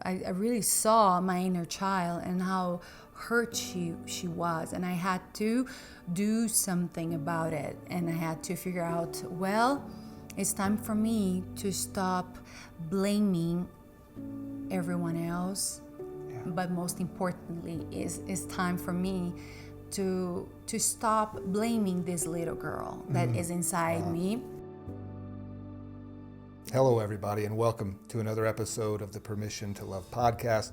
I really saw my inner child and how hurt she was, and I had to do something about it, and I had to figure out, well, it's time for me to stop blaming everyone else, but most importantly it's time for me to stop blaming this little girl that is inside me. Hello everybody, and welcome to another episode of the Permission to Love podcast.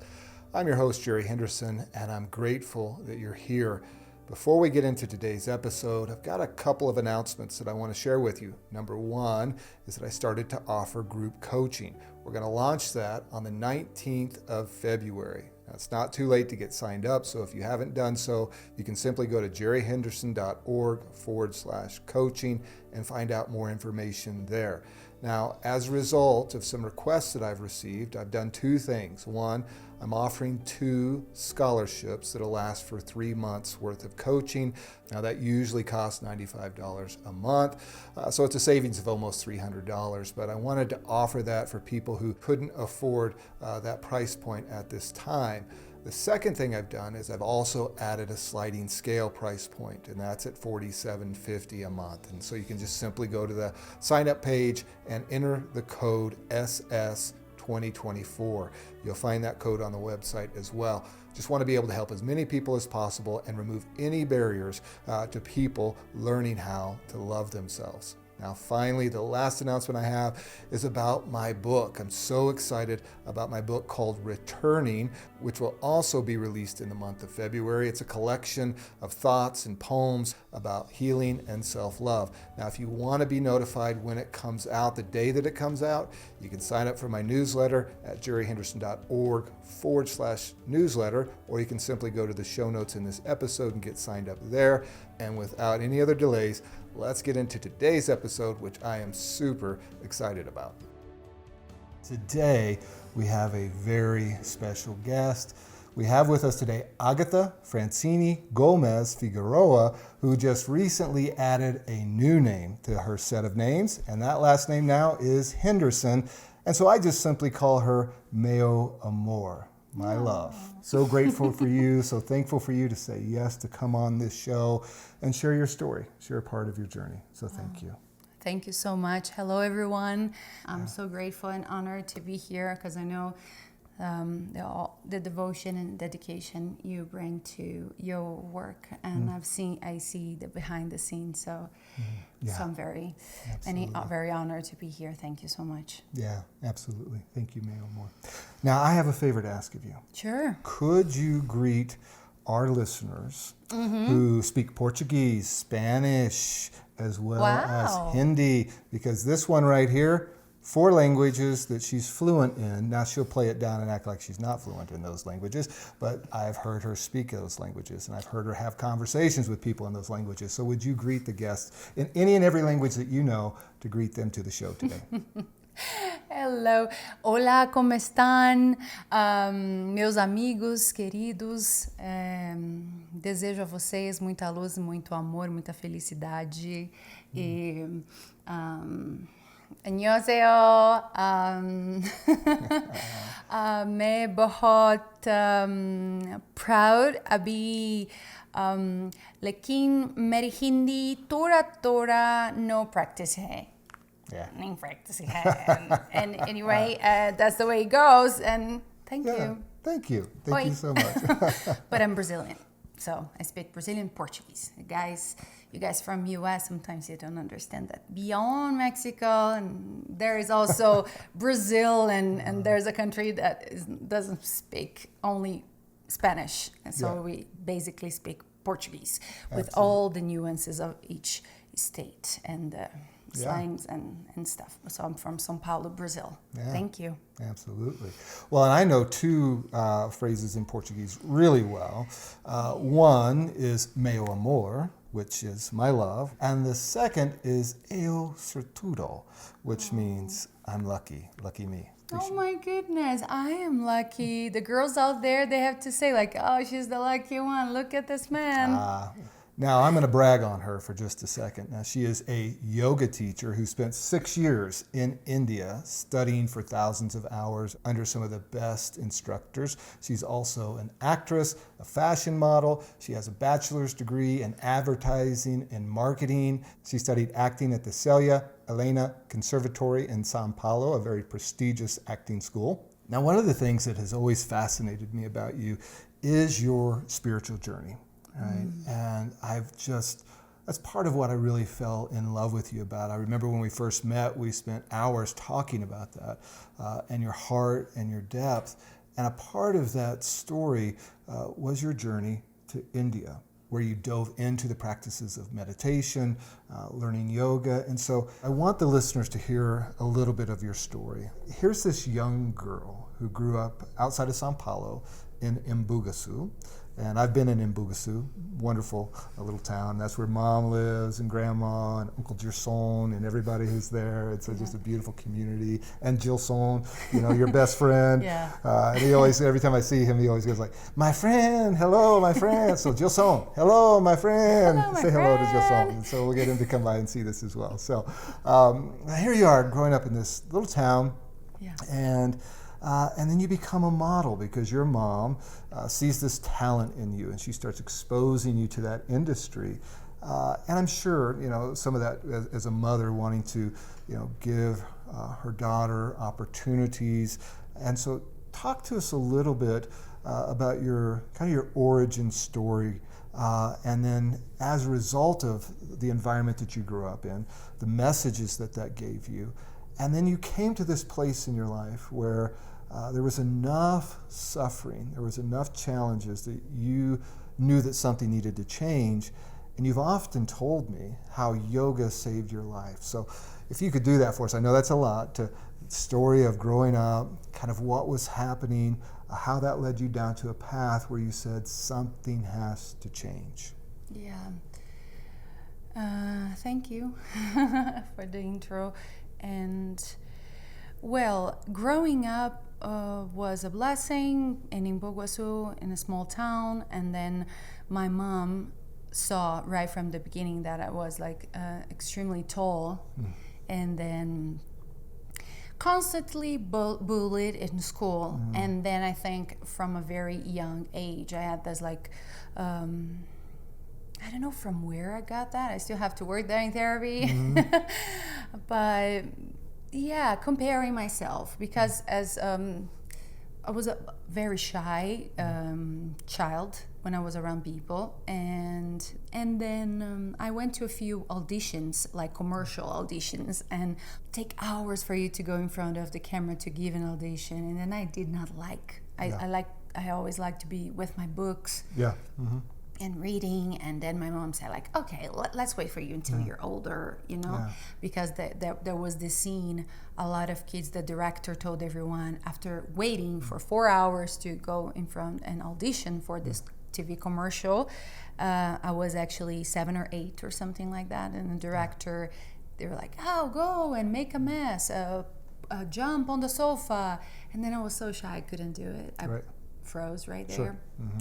I'm your host, Jerry Henderson, and I'm grateful that you're here. Before we get into today's episode, I've got a couple of announcements that I want to share with you. Number one is that I started to offer group coaching. We're going to launch that on the 19th of February. Now, it's not too late to get signed up, so if you haven't done so, you can simply go to jerryhenderson.org/coaching and find out more information there. Now, as a result of some requests that I've received, I've done two things. One, I'm offering 2 scholarships that'll last for 3 months worth of coaching. Now, that usually costs $95 a month, so it's a savings of almost $300, but I wanted to offer that for people who couldn't afford that price point at this time. The second thing I've done is I've also added a sliding scale price point, and that's at $47.50 a month. And so you can just simply go to the sign up page and enter the code SS2024. You'll find that code on the website as well. Just want to be able to help as many people as possible and remove any barriers to people learning how to love themselves. Now, finally, the last announcement I have is about my book. I'm so excited about my book called Returning, which will also be released in the month of February. It's a collection of thoughts and poems about healing and self-love. Now, if you want to be notified when it comes out, the day that it comes out, you can sign up for my newsletter at jerryhenderson.org/newsletter, or you can simply go to the show notes in this episode and get signed up there. And without any other delays, let's get into today's episode, which I am super excited about. Today, we have a very special guest. We have with us today Agatha Francini Gomez Figueroa, who just recently added a new name to her set of names, and that last name now is Henderson. And so I just simply call her Meu Amor, my love. So grateful for you, so thankful for you to say yes to come on this show and share your story, share a part of your journey. So thank you. Thank you so much. Hello, everyone. I'm so grateful and honored to be here because I know the devotion and dedication you bring to your work, and I see the behind the scenes. So I'm very honored to be here. Thank you so much. Yeah, absolutely. Thank you, Mayo Moore. Now, I have a favor to ask of you. Sure. Could you greet our listeners who speak Portuguese, Spanish, as well as Hindi? Because this one right here, 4 languages that she's fluent in. Now, she'll play it down and act like she's not fluent in those languages, but I've heard her speak those languages, and I've heard her have conversations with people in those languages. So would you greet the guests in any and every language that you know to greet them to the show today? Hello. Hola, ¿cómo están? Meus amigos queridos, desejo a vocês muita luz, muito amor, muita felicidade e... 안녕하세요. मैं बहुत proud अभी लेकिन मेरी हिंदी थोड़ा no practice है. Yeah. No practice है. And anyway, that's the way it goes. And thank you. Thank you. Thank you so much. But I'm Brazilian, so I speak Brazilian Portuguese. You guys from US, sometimes you don't understand that. Beyond Mexico, and there is also Brazil, and there's a country that doesn't speak only Spanish. And so we basically speak Portuguese with all the nuances of each state and slangs and stuff. So I'm from São Paulo, Brazil. Yeah. Thank you. Absolutely. Well, and I know 2 phrases in Portuguese really well. One is Meu Amor, which is my love. And the second is Eu sortudo, which means I'm lucky, lucky me. Oh my goodness, I am lucky. The girls out there, they have to say like, oh, she's the lucky one. Look at this man. Now, I'm going to brag on her for just a second. Now, she is a yoga teacher who spent 6 years in India studying for thousands of hours under some of the best instructors. She's also an actress, a fashion model. She has a bachelor's degree in advertising and marketing. She studied acting at the Celia Elena Conservatory in Sao Paulo, a very prestigious acting school. Now, one of the things that has always fascinated me about you is your spiritual journey. Right. And that's part of what I really fell in love with you about. I remember when we first met, we spent hours talking about that and your heart and your depth. And a part of that story was your journey to India, where you dove into the practices of meditation, learning yoga. And so I want the listeners to hear a little bit of your story. Here's this young girl who grew up outside of Sao Paulo in Embu-Guaçu. And I've been in Embu-Guaçu, wonderful little town. That's where Mom lives and Grandma and Uncle Gerson and everybody who's there. It's just a beautiful community. And Gilson, your best friend. Yeah. And he always, every time I see him, he always goes like, my friend, hello, my friend. So Gilson, hello, my friend. Hello, my Say hello to friend. Gilson. And so we'll get him to come by and see this as well. So here you are growing up in this little town. Yeah. And then you become a model because your mom sees this talent in you and she starts exposing you to that industry. And I'm sure, some of that as a mother wanting to, give her daughter opportunities. And so talk to us a little bit about your origin story. And then as a result of the environment that you grew up in, the messages that gave you. And then you came to this place in your life where there was enough suffering, there was enough challenges that you knew that something needed to change. And you've often told me how yoga saved your life. So if you could do that for us, I know that's a lot, to the story of growing up, kind of what was happening, how that led you down to a path where you said something has to change. Yeah. Thank you for the intro. And well, growing up was a blessing in Embu-Guaçu, in a small town, and then my mom saw right from the beginning that I was extremely tall, and then constantly bullied in school. And then I think from a very young age I had this I don't know from where I got that. I still have to work there in therapy. But yeah, comparing myself, because as I was a very shy child when I was around people, and then I went to a few auditions, like commercial auditions, and take hours for you to go in front of the camera to give an audition, and then I did not like. I always like to be with my books. Yeah. And reading, and then my mom said okay, let's wait for you until you're older, because there was this scene, a lot of kids, the director told everyone after waiting for 4 hours to go in front and audition for this TV commercial, I was actually 7 or 8 or something like that, and the director, they were like, oh, go and make a mess, jump on the sofa, and then I was so shy I couldn't do it. Froze right there. Sure.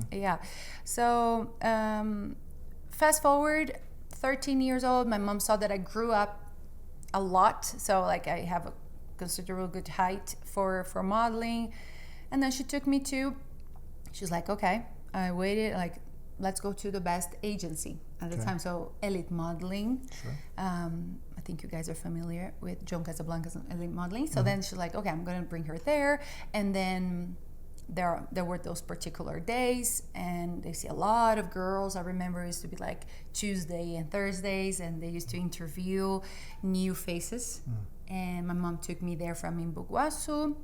Yeah. So fast forward 13 years old, my mom saw that I grew up a lot, so I have a considerable good height for modeling, and then she took me to, she's like, okay, I waited, let's go to the best agency at the time, so Elite Modeling. Sure. I think you guys are familiar with Joan Casablanca's Elite Modeling. So then she's like, okay, I'm gonna bring her there, and then there were those particular days, and they see a lot of girls. I remember it used to be Tuesday and Thursdays, and they used to interview new faces. And my mom took me there from Embu-Guaçu.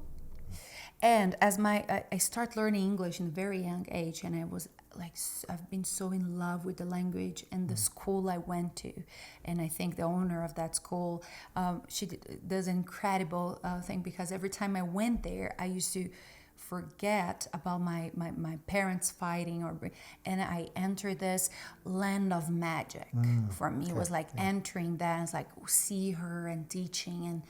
And as I start learning English in a very young age, and I was I've been so in love with the language and the school I went to. And I think the owner of that school, she does an incredible thing, because every time I went there, I used to forget about my parents fighting, and I entered this land of magic. For me, it was entering that, and it's see her and teaching, and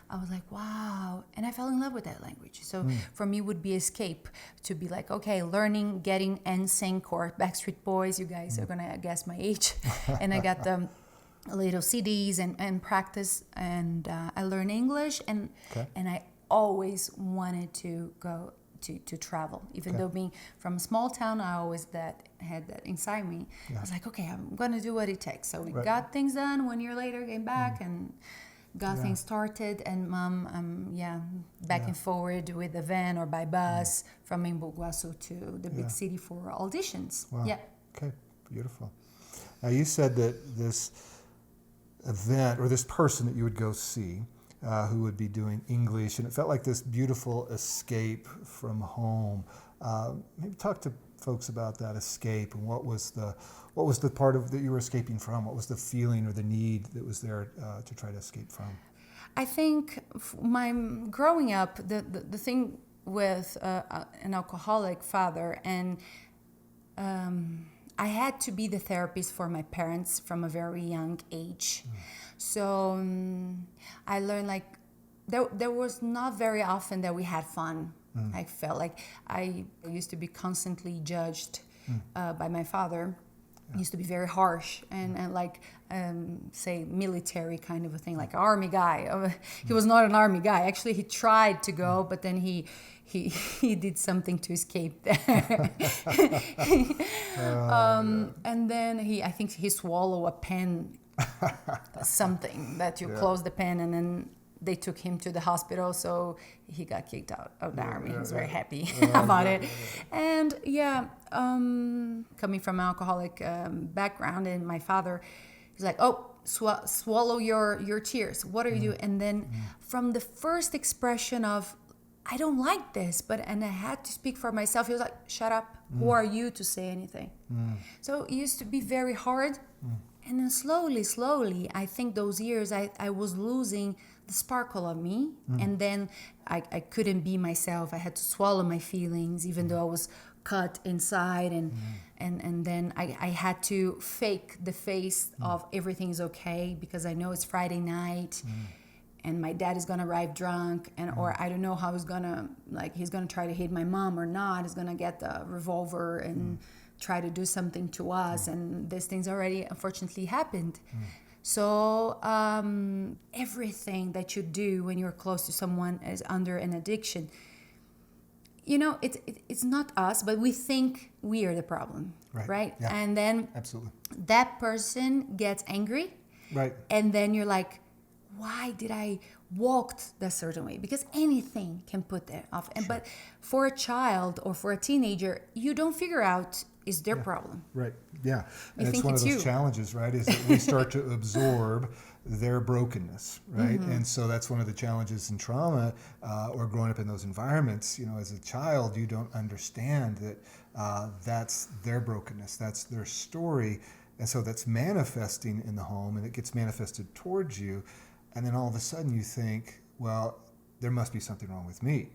I was like, wow. And I fell in love with that language. So for me, it would be escape to be like, okay, learning, getting NSYNC or Backstreet Boys. You guys are going to guess my age. And I got the little CDs and practice. And I learned English. And I always wanted to go to travel. Even though being from a small town, I always had that inside me. I was like, okay, I'm going to do what it takes. So we got things done. 1 year later, came back and got things started, and mom, back and forward with the van or by bus from Embu-Guaçu to the big city for auditions. Wow. Yeah. Okay, beautiful. Now you said that this event or this person that you would go see who would be doing English, and it felt like this beautiful escape from home. Maybe talk to folks about that escape and what was the part of that you were escaping from? What was the feeling or the need that was there to try to escape from? I think my growing up, the thing with an alcoholic father, and I had to be the therapist for my parents from a very young age. So I learned like there was not very often that we had fun. I felt like I used to be constantly judged by my father. He used to be very harsh and like say military kind of a thing, like army guy. He was not an army guy. Actually, he tried to go, but then he did something to escape there. And then I think he swallowed a pen, something that you close the pen, and then they took him to the hospital, so he got kicked out of the army. He was very happy about it. And coming from an alcoholic background, and my father, he's like, oh, swallow your tears. What are you doing? And then from the first expression of, I don't like this, and I had to speak for myself, he was like, shut up. Who are you to say anything? So it used to be very hard. And then slowly, I think those years, I was losing the sparkle of me. And then I couldn't be myself. I had to swallow my feelings, even though I was cut inside. And then I had to fake the face of everything's okay, because I know it's Friday night. And my dad is gonna arrive drunk, or I don't know how he's gonna try to hit my mom or not. He's gonna get the revolver and try to do something to us, and these things already unfortunately happened. So everything that you do when you're close to someone is under an addiction. You know, it's not us, but we think we are the problem, right? Yeah. And then absolutely, that person gets angry, right? And then you're like, why did I walk that certain way? Because anything can put that off. And but for a child or for a teenager, you don't figure out is their problem. Right. Yeah. And it's one of those challenges, right? Is that we start to absorb their brokenness, right? And so that's one of the challenges in trauma or growing up in those environments. You know, as a child, you don't understand that that's their brokenness, that's their story. And so that's manifesting in the home, and it gets manifested towards you. And then all of a sudden you think, well, there must be something wrong with me.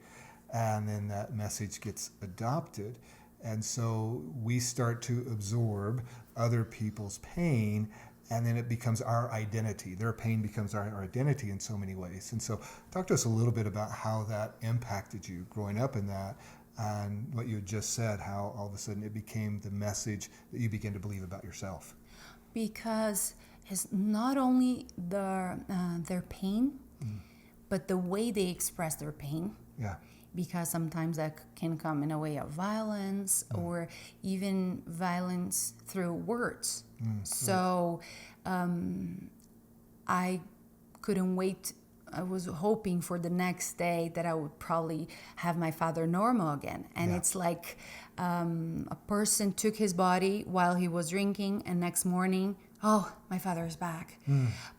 And then that message gets adopted. And so we start to absorb other people's pain, and then it becomes our identity. Their pain becomes our identity in so many ways. And so talk to us a little bit about how that impacted you growing up in that, and what you had just said, how all of a sudden it became the message that you began to believe about yourself. Because it's not only their pain, but the way they express their pain. Yeah. Because sometimes that can come in a way of violence, or even violence through words. So I couldn't wait. I was hoping for the next day that I would probably have my father normal again. And it's like a person took his body while he was drinking, and next morning, oh, my father is back.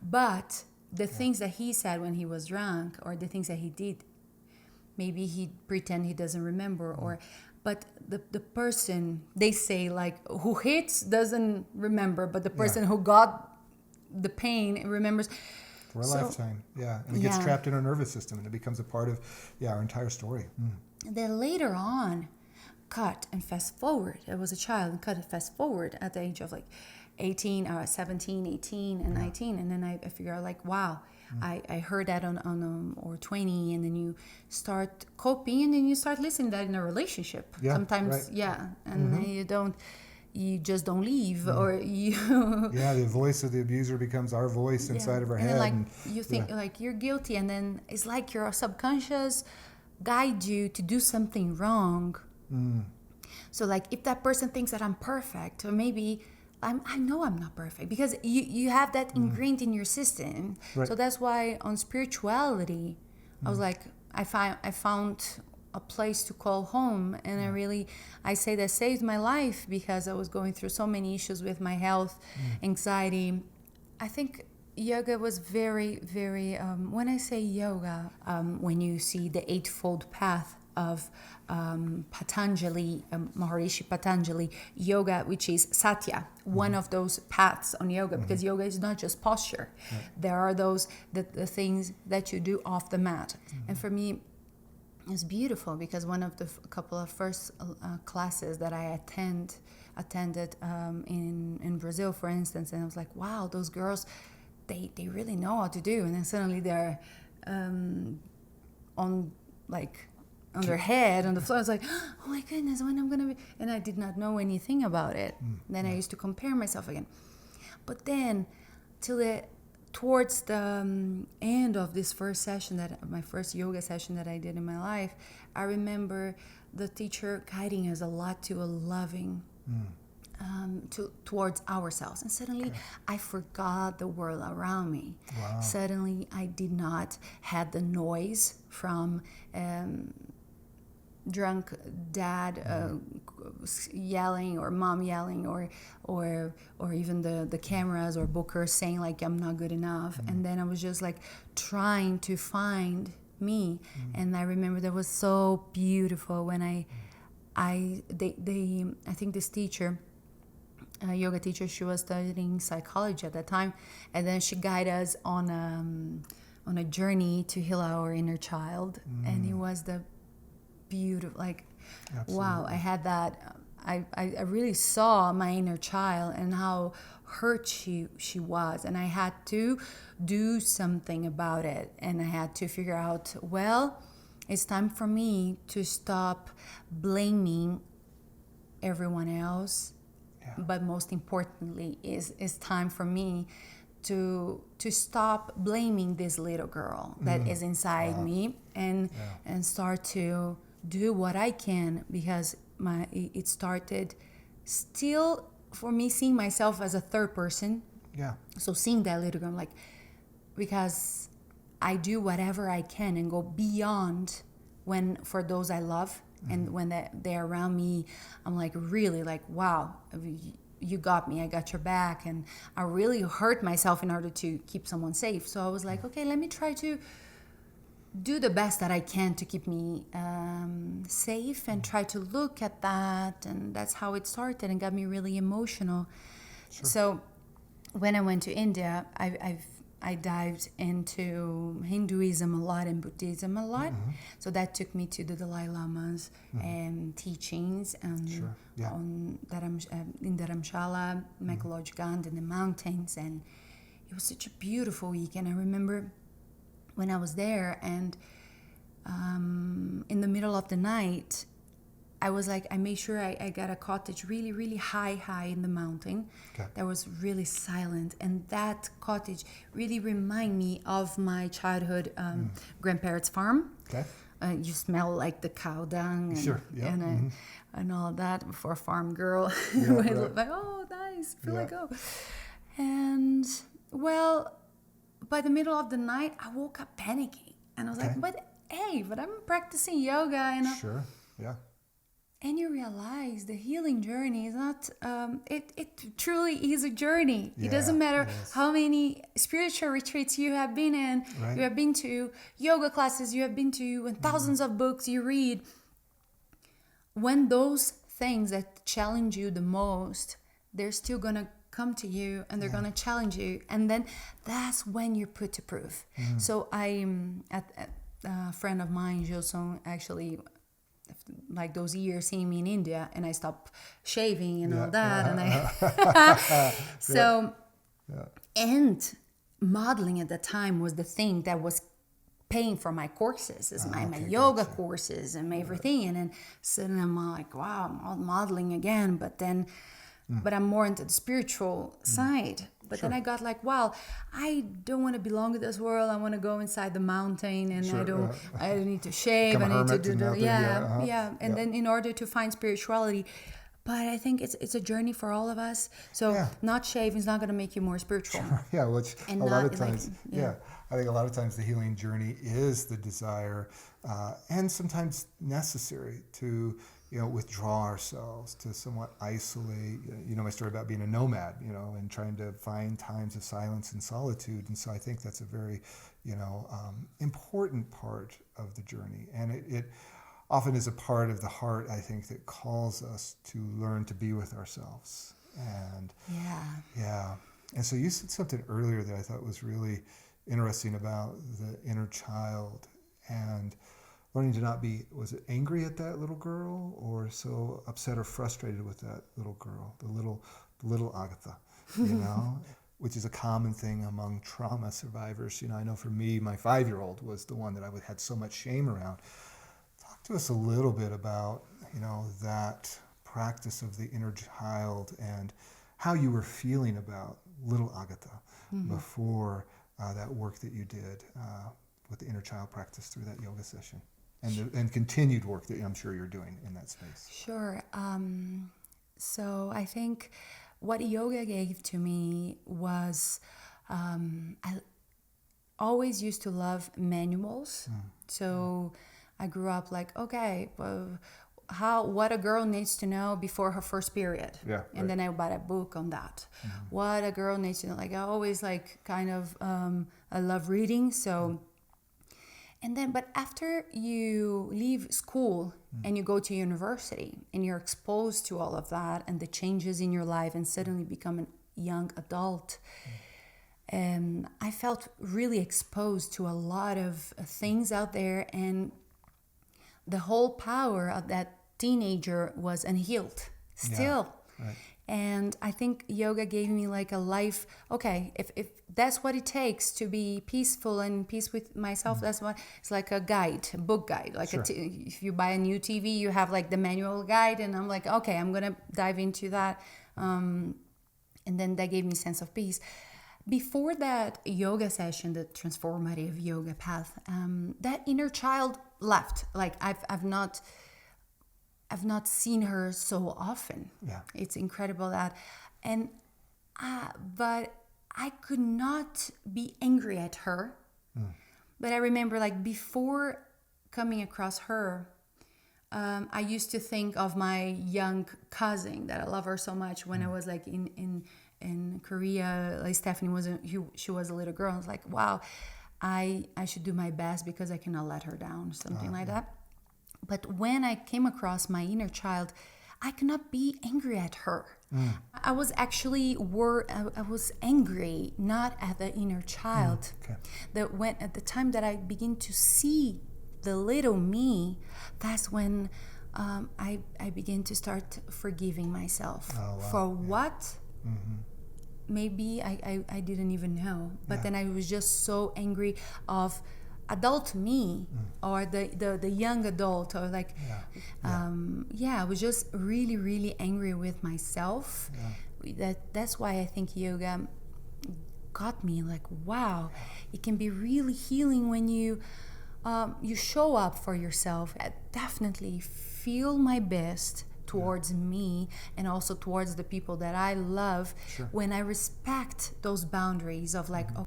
But the things that he said when he was drunk, or the things that he did, maybe he pretend he doesn't remember, but the person, they say, like, who hits doesn't remember, but the person who got the pain remembers. For a lifetime, and it gets trapped in our nervous system, and it becomes a part of, our entire story. Then later on, cut and fast forward. I was a child, and cut and fast forward at the age of like 17, 18, and 19, and then I figure out, like, wow, I heard that on or 20, and then you start copying, and then you start listening to that in a relationship. Yeah, Sometimes, right. yeah, and then you just don't leave, or you. Yeah, the voice of the abuser becomes our voice inside of our and head. then, like, And you think like you're guilty, and then it's like your subconscious guide you to do something wrong. So like if that person thinks that I'm perfect, or maybe I know I'm not perfect, because you have that ingrained in your system. Right. So that's why on spirituality, I was like, I found a place to call home, and I say that saved my life, because I was going through so many issues with my health, anxiety. I think yoga was very, very, when I say yoga, when you see the Eightfold Path of Patanjali, Maharishi Patanjali, yoga, which is Satya, one of those paths on yoga, because yoga is not just posture. Right. There are the things that you do off the mat. And for me, it's beautiful, because one of the couple of first classes that I attended in Brazil, for instance, and I was like, wow, those girls, they really know how to do. And then suddenly they're on their head on the floor. I was like, oh my goodness, when I'm gonna be, and I did not know anything about it. Then I used to compare myself again. But then towards the end of this first session, my first yoga session that I did in my life, I remember the teacher guiding us a lot to a loving towards ourselves. And suddenly I forgot the world around me. Wow. Suddenly I did not have the noise from drunk dad yelling, or mom yelling, or even the cameras or bookers saying like I'm not good enough. And then I was just like trying to find me. And I remember that was so beautiful when I think this teacher, yoga teacher, she was studying psychology at that time, and then she guided us on a journey to heal our inner child. And it was the beautiful, like, Absolutely. wow, I had that. I really saw my inner child and how hurt she was, and I had to do something about it. And I had to figure out, well, it's time for me to stop blaming everyone else. But most importantly, it's time for me to stop blaming this little girl that is inside me, and start to do what I can, because it started still for me seeing myself as a third person. Yeah. So seeing that little girl, like, because I do whatever I can and go beyond for those I love. And when they're around me, I'm like, really, like, wow, you got me, I got your back. And I really hurt myself in order to keep someone safe. So I was like, okay, let me try to do the best that I can to keep me safe, and try to look at that. And that's how it started and got me really emotional. Sure. So when I went to India, I dived into Hinduism a lot and Buddhism a lot. So that took me to the Dalai Lama's teachings Sure. Yeah. in Dharamshala, Mekalojgand in the mountains. And it was such a beautiful week. And I remember when I was there, and in the middle of the night, I was like, I made sure I got a cottage really, really high in the mountain. Okay. That was really silent. And that cottage really reminded me of my childhood grandparents' farm. Okay. You smell like the cow dung and, Sure. Yeah. and all that for a farm girl. Yeah, I right. look like, oh, nice, feel Yeah. like, oh. And, well, by the middle of the night, I woke up panicking. And I was like, but I'm practicing yoga. And Sure. Yeah. And you realize the healing journey is not, it truly is a journey. Yeah, it doesn't matter yes. how many spiritual retreats you have been in, Right. you have been to yoga classes, you have been to, and thousands of books you read. When those things that challenge you the most, they're still going to come to you, and they're going to challenge you. And then that's when you're put to proof. So a friend of mine, Josong, actually, like those years seeing me in India, and I stopped shaving and all that, and I and modeling at the time was the thing that was paying for my courses, my Okay, yoga gotcha. courses and everything. And then suddenly I'm like, wow, I'm modeling again. But then, but I'm more into the spiritual side. But then I got like, wow, I don't want to belong to this world. I want to go inside the mountain, and Sure, I need to shave. I become a need to hermit do and the, out there, yeah, yeah, yeah. And then in order to find spirituality, but I think it's a journey for all of us. So Yeah. not shaving is not going to make you more spiritual. Yeah, which And a lot of not, like, times, yeah. I think a lot of times the healing journey is the desire, and sometimes necessary to, withdraw ourselves, to somewhat isolate. You know my story about being a nomad, and trying to find times of silence and solitude. And so I think that's a very, important part of the journey. And it often is a part of the heart, I think, that calls us to learn to be with ourselves. And yeah. And so you said something earlier that I thought was really interesting about the inner child and learning to not be, was it angry at that little girl, or so upset or frustrated with that little girl, the little Agatha, which is a common thing among trauma survivors. I know for me, my 5-year-old was the one that I had so much shame around. Talk to us a little bit about, that practice of the inner child and how you were feeling about little Agatha before that work that you did with the inner child practice through that yoga session, and continued work that I'm sure you're doing in that space. Sure. So I think what yoga gave to me was, I always used to love manuals. So I grew up like, okay, well, what a girl needs to know before her first period. Yeah, and then I bought a book on that. What a girl needs to know. Like I always like kind of, I love reading. So, and then, but after you leave school and you go to university and you're exposed to all of that and the changes in your life and suddenly become a young adult, I felt really exposed to a lot of things out there, and the whole power of that teenager was unhealed still. Yeah, right. And I think yoga gave me like a life. Okay, if that's what it takes to be peaceful and peace with myself, that's what it's like, a book guide. Like Sure. if you buy a new TV, you have like the manual guide, and I'm like, okay, I'm gonna dive into that. And then that gave me a sense of peace. Before that yoga session, the transformative yoga path, that inner child left. Like I've not seen her so often. Yeah. It's incredible that, and but I could not be angry at her. But I remember like before coming across her, I used to think of my young cousin that I love her so much when I was like in Korea. Like Stephanie she was a little girl. I was like, wow, I should do my best because I cannot let her down, something like that. But when I came across my inner child, I could not be angry at her. I was actually I was angry not at the inner child. Okay. That when at the time that I begin to see the little me, that's when I begin to start forgiving myself for what. Maybe I didn't even know, but then I was just so angry of adult me or the young adult, or like I was just really, really angry with myself. That's why I think yoga got me like, wow, it can be really healing when you show up for yourself. I definitely feel my best towards me and also towards the people that I love when I respect those boundaries of like, okay.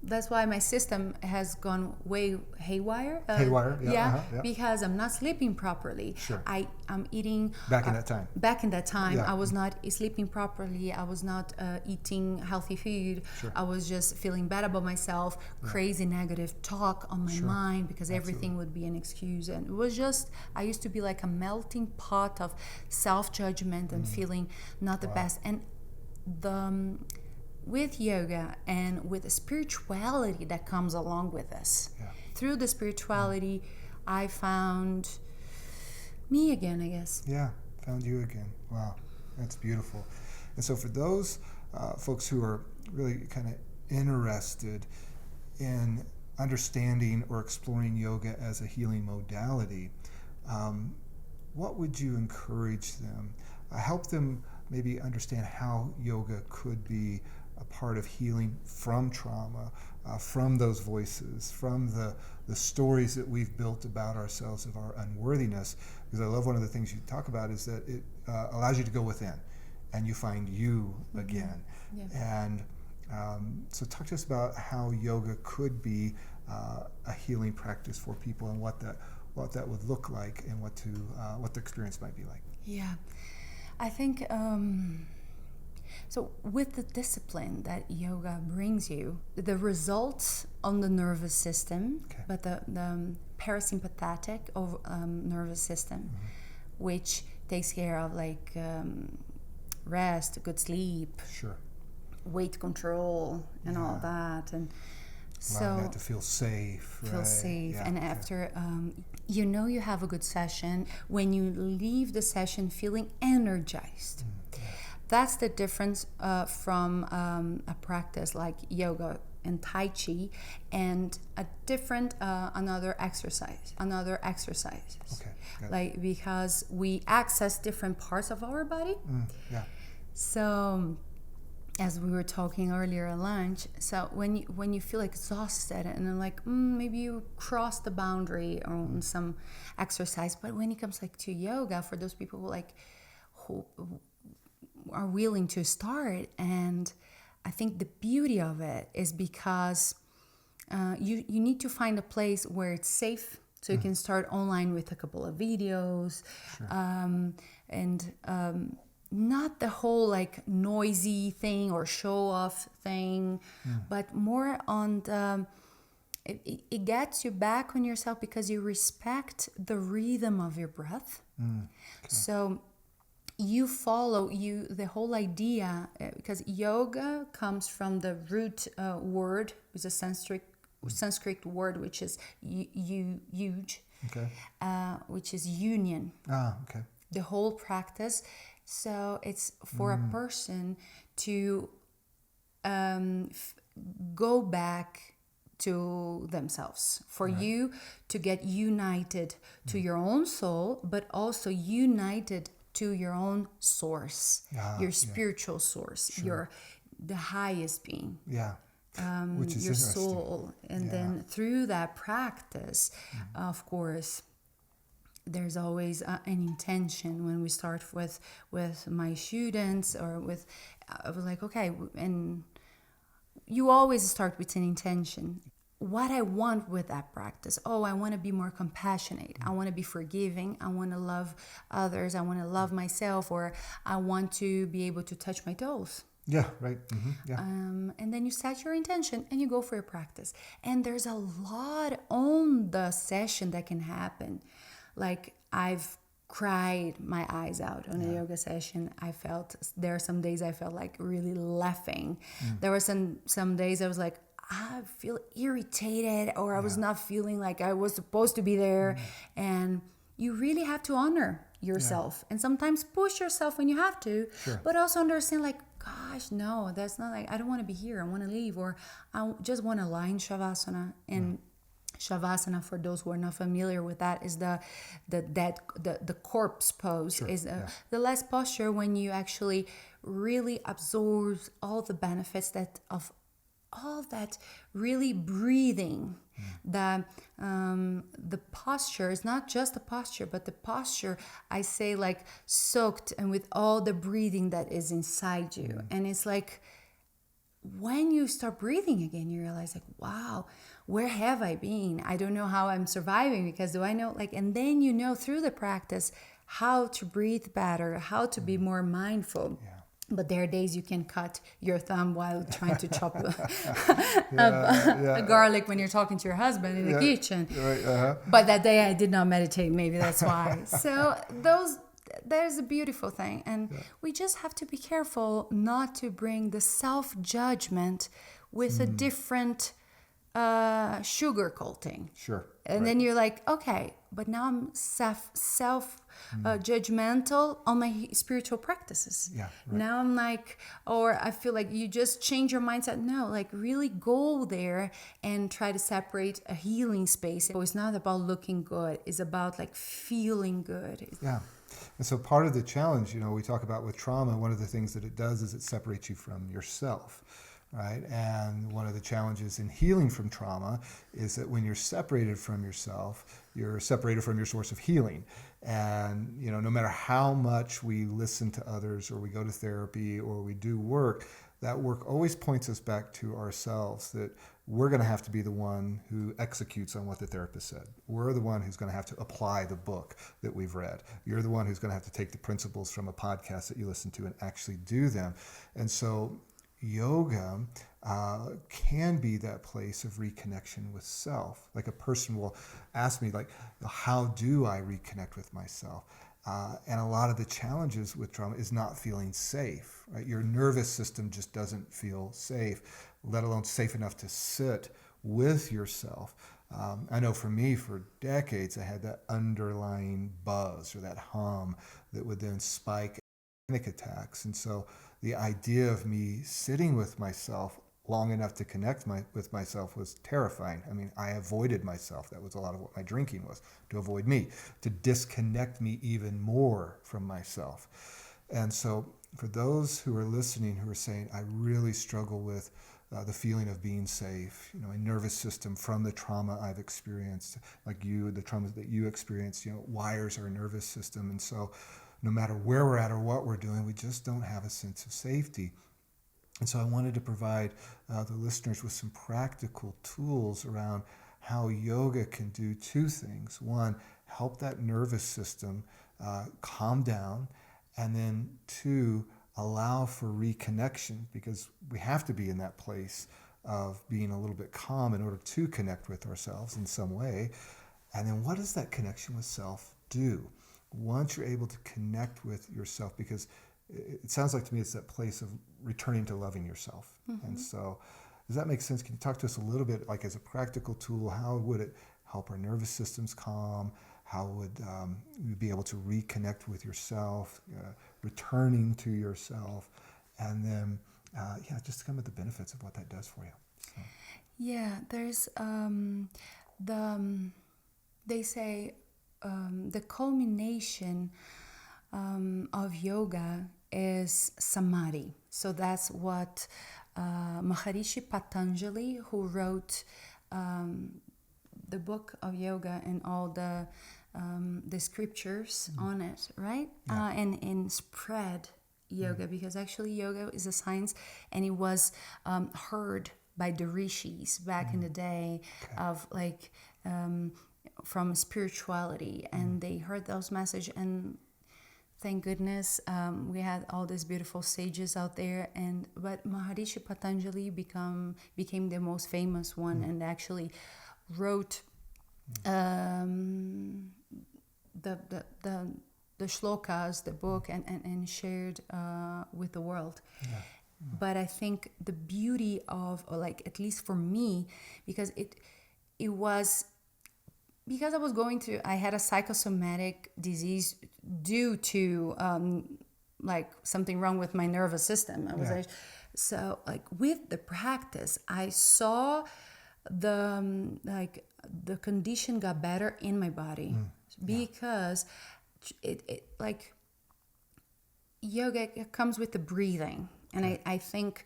That's why my system has gone way haywire. Because I'm not sleeping properly. Sure. I'm eating... Back in that time. Back in that time, I was not sleeping properly. I was not eating healthy food. Sure. I was just feeling bad about myself, crazy negative talk on my mind because everything would be an excuse. And it was just, I used to be like a melting pot of self-judgment and feeling not the best. And with yoga and with the spirituality that comes along with this. Through the spirituality, I found me again, I guess. Yeah, found you again. Wow, that's beautiful. And so for those folks who are really kind of interested in understanding or exploring yoga as a healing modality, what would you encourage them? Help them maybe understand how yoga could be a part of healing from trauma, from those voices, from the stories that we've built about ourselves of our unworthiness. Because I love one of the things you talk about is that it allows you to go within and you find you again. Yeah. And so talk to us about how yoga could be a healing practice for people and what that would look like and what the experience might be like. Yeah, I think so with the discipline that yoga brings you, the results on the nervous system, but the parasympathetic nervous system, which takes care of like rest, good sleep, weight control, and all that, and allowing that to feel safe. Feel safe, and after you have a good session when you leave the session feeling energized. That's the difference from a practice like yoga and Tai Chi and a different another exercises. Like because we access different parts of our body. So as we were talking earlier at lunch, so when you feel exhausted and then like maybe you cross the boundary on some exercise, but when it comes like to yoga, for those people who are willing to start, and I think the beauty of it is because you need to find a place where it's safe, so you can start online with a couple of videos, and not the whole like noisy thing or show off thing, but more on the it gets you back on yourself because you respect the rhythm of your breath. So you follow the whole idea, because yoga comes from the root word, is a Sanskrit word, which is huge, which is union. The whole practice. So it's for a person to go back to themselves, for you to get united to your own soul, but also united to your own source, your spiritual source, the highest being, which is your soul. And then through that practice, of course, there's always an intention. When we start with my students or with, I was like, okay, and you always start with an intention. What I want with that practice. I want to be more compassionate. I want to be forgiving. I want to love others. I want to love myself, or I want to be able to touch my toes. Yeah, right. And then you set your intention and you go for your practice. And there's a lot on the session that can happen. Like I've cried my eyes out on a yoga session. There are some days I felt like really laughing. There were some days I was like, I feel irritated, or I was not feeling like I was supposed to be there. And you really have to honor yourself and sometimes push yourself when you have to, but also understand like, gosh, no, that's not like, I don't want to be here. I want to leave, or I just want to lie in Shavasana. And Shavasana, for those who are not familiar with that, is the corpse pose. Is the last posture when you actually really absorb all the benefits of all that really breathing. The posture is not just the posture, but the posture, I say, like soaked and with all the breathing that is inside you. And it's like when you start breathing again, you realize like, wow, where have I been? I don't know how I'm surviving, because do I know, like, and then you know through the practice how to breathe better, how to be more mindful. But there are days you can cut your thumb while trying to chop a garlic when you're talking to your husband in the kitchen. But that day I did not meditate. Maybe that's why. So there's a beautiful thing. And we just have to be careful not to bring the self-judgment with a different sugar coating. Sure. And then you're like, okay, but now I'm self judgmental on my spiritual practices. Yeah, right. Now I'm like, or I feel like you just change your mindset. No, like really go there and try to separate a healing space. So it's not about looking good. It's about like feeling good. Yeah. And so part of the challenge, we talk about with trauma, one of the things that it does is it separates you from yourself, right? And one of the challenges in healing from trauma is that when you're separated from yourself, you're separated from your source of healing. And, no matter how much we listen to others or we go to therapy or we do work, that work always points us back to ourselves, that we're going to have to be the one who executes on what the therapist said. We're the one who's going to have to apply the book that we've read. You're the one who's going to have to take the principles from a podcast that you listen to and actually do them. And so yoga can be that place of reconnection with self. Like a person will ask me, like, how do I reconnect with myself? And a lot of the challenges with trauma is not feeling safe, right? Your nervous system just doesn't feel safe, let alone safe enough to sit with yourself. I know for me, for decades, I had that underlying buzz or that hum that would then spike panic attacks. And so the idea of me sitting with myself long enough to connect with myself was terrifying. I mean, I avoided myself. That was a lot of what my drinking was, to avoid me, to disconnect me even more from myself. And so for those who are listening, who are saying, I really struggle with the feeling of being safe, a nervous system from the trauma I've experienced, like you, the trauma that you experienced, wires our nervous system. And so no matter where we're at or what we're doing, we just don't have a sense of safety. And so I wanted to provide the listeners with some practical tools around how yoga can do two things. One, help that nervous system calm down, and then two, allow for reconnection, because we have to be in that place of being a little bit calm in order to connect with ourselves in some way. And then what does that connection with self do? Once you're able to connect with yourself, because it sounds like to me it's that place of returning to loving yourself. Mm-hmm. And so does that make sense? Can you talk to us a little bit, like as a practical tool, how would it help our nervous systems calm? How would you be able to reconnect with yourself, returning to yourself, and then, just some of the benefits of what that does for you. So. Yeah, there's they say the culmination of yoga is samadhi. So that's what Maharishi Patanjali, who wrote the book of yoga and all the scriptures on it, right? Yeah. And spread yoga, because actually yoga is a science, and it was heard by the rishis back in the day, of like from spirituality, and they heard those messages, and thank goodness we had all these beautiful sages out there. But Maharishi Patanjali became the most famous one, and actually wrote the shlokas, the book, and shared with the world. Yeah. But I think the beauty of, like, at least for me, because it was, because I had a psychosomatic disease due to like something wrong with my nervous system. So like with the practice, I saw the condition got better in my body, because it like yoga, it comes with the breathing, and I think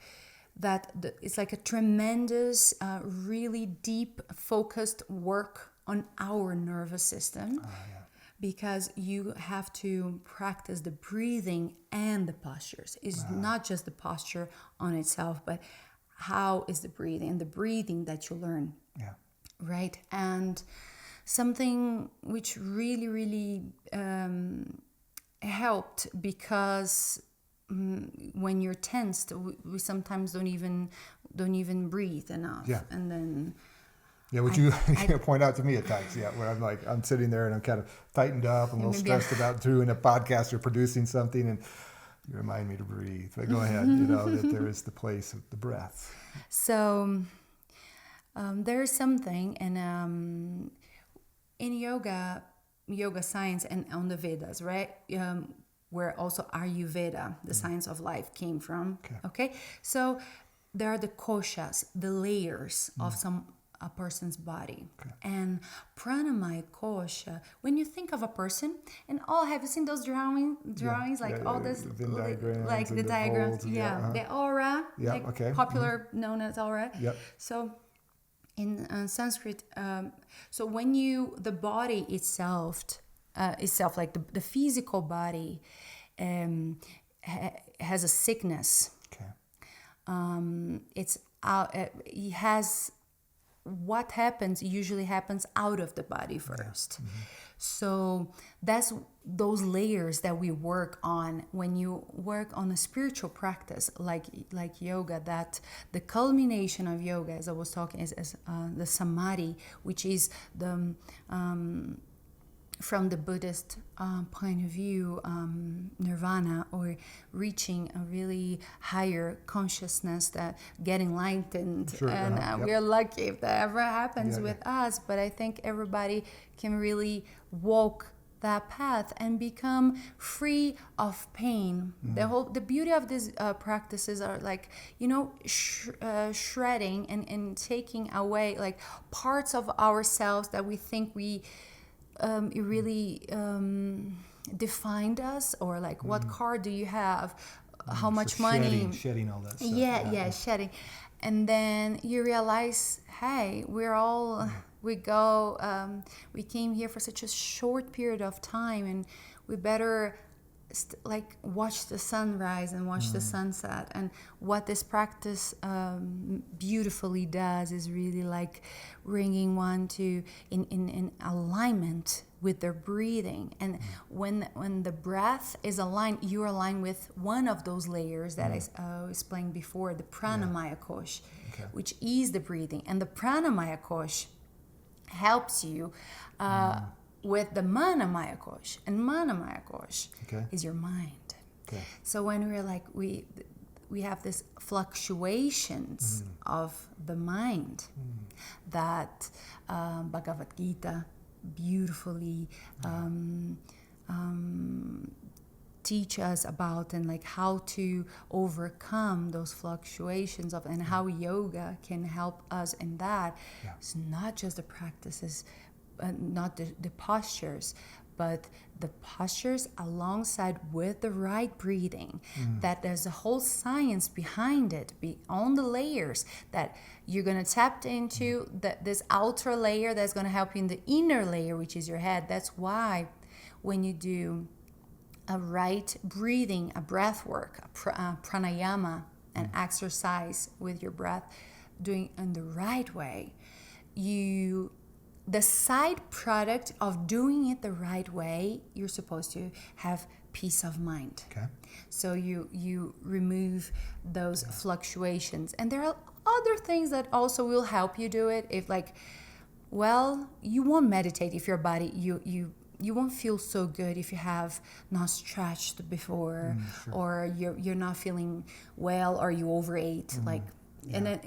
that it's like a tremendous, really deep, focused work on our nervous system, because you have to practice the breathing and the postures. It's not just the posture on itself, but how is the breathing, and the breathing that you learn. Yeah. Right. And something which really, really helped, because when you're tensed, we sometimes don't even breathe enough. Yeah. And then which you point out to me at times, where I'm sitting there and I'm kind of tightened up, I'm a little stressed about doing a podcast or producing something, and you remind me to breathe. But go ahead, that there is the place of the breath. So there is something, and in yoga, yoga science and on the Vedas, right? Where also Ayurveda, the science of life, came from. Okay, so there are the koshas, the layers of a person's body. And pranamaya kosha, when you think of a person, and have you seen those drawings all this Venn diagrams like and the the diagrams, folds and the aura, popular known as aura. So in Sanskrit, so when the body itself like the physical body has a sickness. It has what usually happens out of the body first. So that's those layers that we work on when you work on a spiritual practice like yoga, that the culmination of yoga, as I was talking, is the samadhi, which is the from the Buddhist point of view, nirvana, or reaching a really higher consciousness, that getting enlightened. We're lucky if that ever happens with us. But I think everybody can really walk that path and become free of pain. The beauty of these practices are like, shredding and taking away like parts of ourselves that we think it really defined us, or like what car do you have, how much money, shedding all that stuff. Shedding. And then you realize, hey, we came here for such a short period of time, and we better watch the sunrise and watch the sunset. And what this practice beautifully does is really like bringing one to in alignment with their breathing. And when the breath is aligned, you're aligned with one of those layers that I explained before, the pranamaya kosh, which is the breathing. And the pranamaya kosh helps you with the manamaya kosh, and manamaya kosh is your mind. So when we're like we have these fluctuations of the mind that Bhagavad Gita beautifully teach us about, and like how to overcome those fluctuations and how yoga can help us in that. It's not just the practices, not the postures, but the postures alongside with the right breathing. That there's a whole science behind it, beyond the layers, that you're going to tap into this outer layer that's going to help you in the inner layer, which is your head. That's why when you do a right breathing, a breath work, a pranayama, an exercise with your breath, doing in the right way, the side product of doing it the right way, you're supposed to have peace of mind. So you remove those fluctuations. And there are other things that also will help you do it. If you won't meditate if your body, you won't feel so good if you have not stretched before, or you're not feeling well, or you overate. And then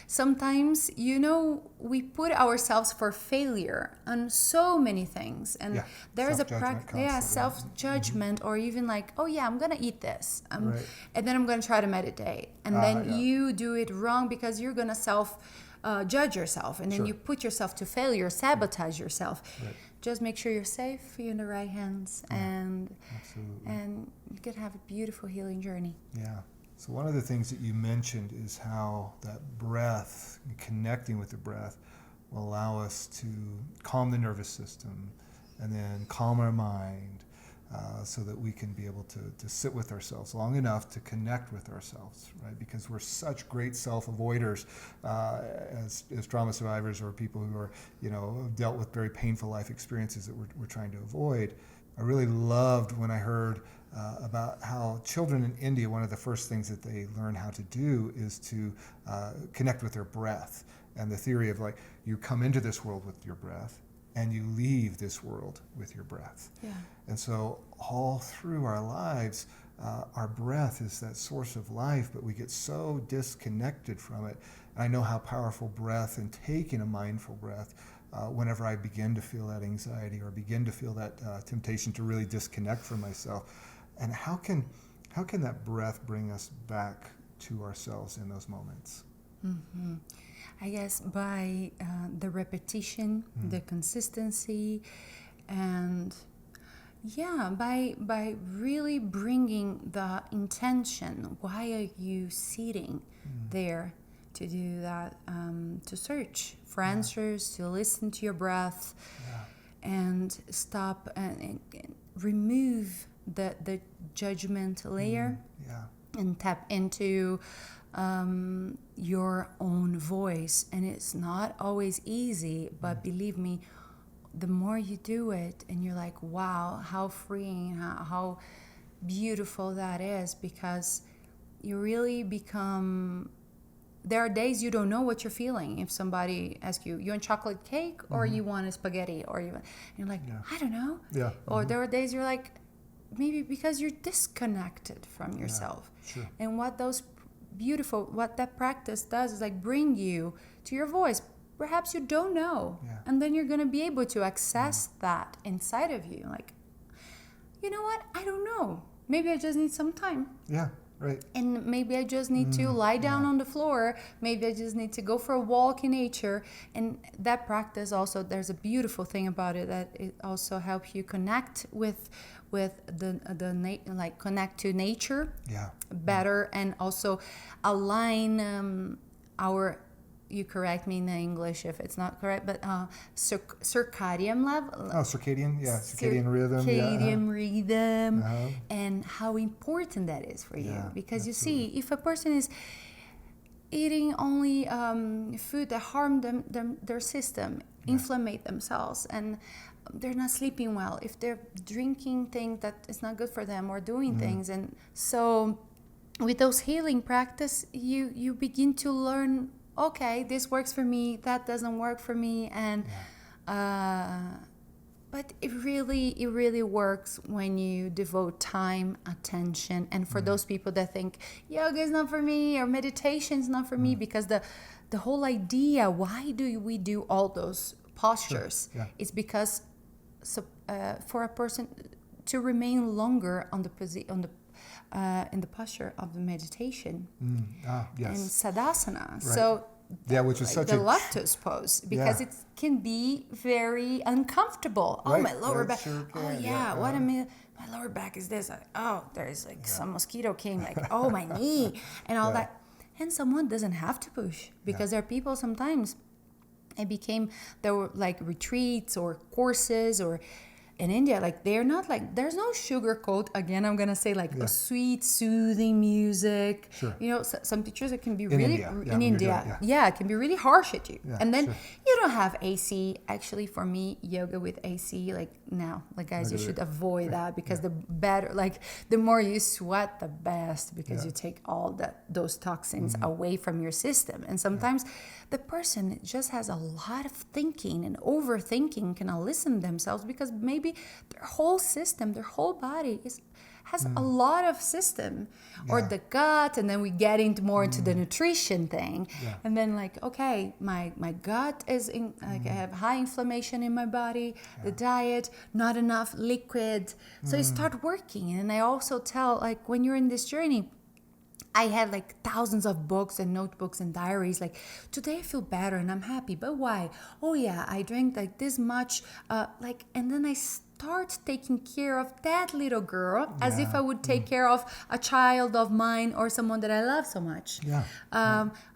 sometimes, we put ourselves for failure on so many things. And there's a practice, self-judgment, or even like, I'm going to eat this. And then I'm going to try to meditate. And then you do it wrong because you're going to judge yourself. And then you put yourself to failure, sabotage yourself. Just make sure you're safe, you're in the right hands, and you can have a beautiful healing journey. So one of the things that you mentioned is how that breath, connecting with the breath, will allow us to calm the nervous system and then calm our mind, so that we can be able to sit with ourselves long enough to connect with ourselves, right? Because we're such great self-avoiders as trauma survivors, or people who are, have dealt with very painful life experiences that we're trying to avoid. I really loved when I heard about how children in India, one of the first things that they learn how to do is to connect with their breath. And the theory of you come into this world with your breath, and you leave this world with your breath. And so all through our lives, our breath is that source of life, but we get so disconnected from it. And I know how powerful breath, and taking a mindful breath, whenever I begin to feel that anxiety or begin to feel that temptation to really disconnect from myself. And how can that breath bring us back to ourselves in those moments? Mm-hmm. I guess by the repetition, the consistency, and by really bringing the intention. Why are you sitting there to do that? To search for answers, to listen to your breath, and stop and remove the judgment layer, and tap into your own voice. And it's not always easy, but believe me, the more you do it, and you're like, wow, how freeing, how beautiful that is, because you really become. There are days you don't know what you're feeling. If somebody asks you want chocolate cake or you want a spaghetti, or you're like, I don't know. Yeah. Or there are days you're like, maybe because you're disconnected from yourself. Sure. And what that practice does is like bring you to your voice. Perhaps you don't know. Yeah. And then you're going to be able to access that inside of you. Like, you know what? I don't know. Maybe I just need some time. Yeah, right. And maybe I just need to lie down on the floor. Maybe I just need to go for a walk in nature. And that practice also, there's a beautiful thing about it, that it also helps you connect with connect to nature better, and also align our, you correct me in the English if it's not correct, but circadian level. Oh, circadian rhythm. Circadian rhythm, and how important that is for you. Because absolutely. You see, if a person is eating only food that harm their system, inflammate themselves, and they're not sleeping well, if they're drinking things that is not good for them, or doing things. And so with those healing practice, you begin to learn, okay, this works for me, that doesn't work for me. And but it really works when you devote time, attention. And for those people that think yoga is not for me or meditation is not for me, because the whole idea, why do we do all those postures, is because for a person to remain longer on the in the posture of the meditation, and sadhasana. Right. So which is such the lotus pose, because it can be very uncomfortable. Right. Oh, my lower back. Sure can. What I mean, my lower back is this. There's some mosquito came. Like, my knee and all that. And someone doesn't have to push, because there are people sometimes. There were like retreats or courses, or in India, like they're not like, there's no sugarcoat. Again, I'm gonna say like a sweet, soothing music. Sure. You know, some teachers, it can be in really India. in India. It can be really harsh at you. Yeah, and then sure. you don't have AC. Actually, for me, yoga with AC, like now, like guys, you should avoid that, because the better, like the more you sweat, the best, because you take all those toxins away from your system. And sometimes the person just has a lot of thinking and overthinking, cannot listen to themselves, because maybe their whole system, their whole body has a lot of system, or the gut. And then we get into the nutrition thing, and then like, okay, my gut is in, like I have high inflammation in my body, the diet, not enough liquid. So you start working. And I also tell, like, when you're in this journey, I had like thousands of books and notebooks and diaries. Like, today I feel better and I'm happy, but why? Oh yeah, I drank like this much, and then I start taking care of that little girl as if I would take care of a child of mine, or someone that I love so much.